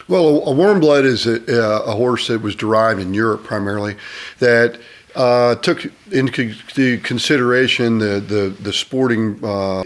Well, a warmblood is a horse that was derived in Europe primarily, that took into consideration the sporting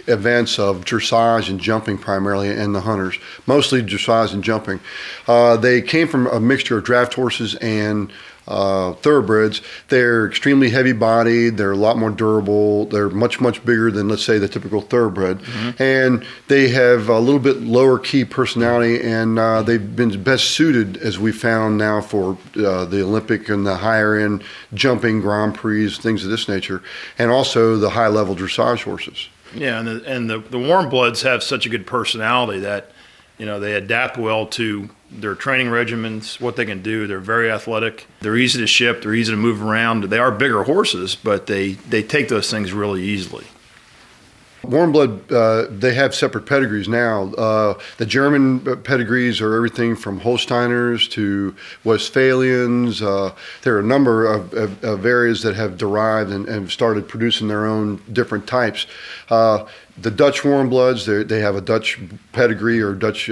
events of dressage and jumping primarily, and the hunters, mostly dressage and jumping. They came from a mixture of draft horses and thoroughbreds. They're extremely heavy bodied, they're a lot more durable, they're much bigger than, let's say, the typical thoroughbred. And they have a little bit lower key personality, and they've been best suited, as we found now, for the Olympic and the higher end jumping Grand Prix, things of this nature, and also the high level dressage horses. Yeah, and the warm bloods have such a good personality that, you know, they adapt well to their training regimens, what they can do. They're very athletic. They're easy to ship. They're easy to move around. They are bigger horses, but they take those things really easily. Warmblood, they have separate pedigrees now. The German pedigrees are everything from Holsteiners to Westphalians. There are a number of areas that have derived and started producing their own different types. The Dutch warmbloods, they have a Dutch pedigree or Dutch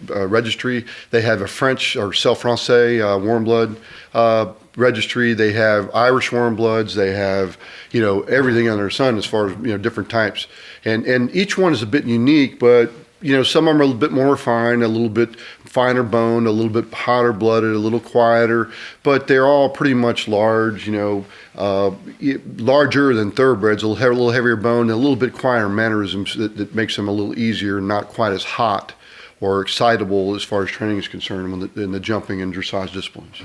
registry. They have a French or Celle Francais warmblood registry. They have Irish warmbloods. They have, you know, everything under the sun as far as, you know, different types. And each one is a bit unique, but, you know, some of them are a little bit more refined, a little bit finer boned, a little bit hotter blooded, a little quieter, but they're all pretty much large, you know, larger than thoroughbreds, a little heavier bone, and a little bit quieter mannerisms that makes them a little easier, not quite as hot or excitable as far as training is concerned in the jumping and dressage disciplines.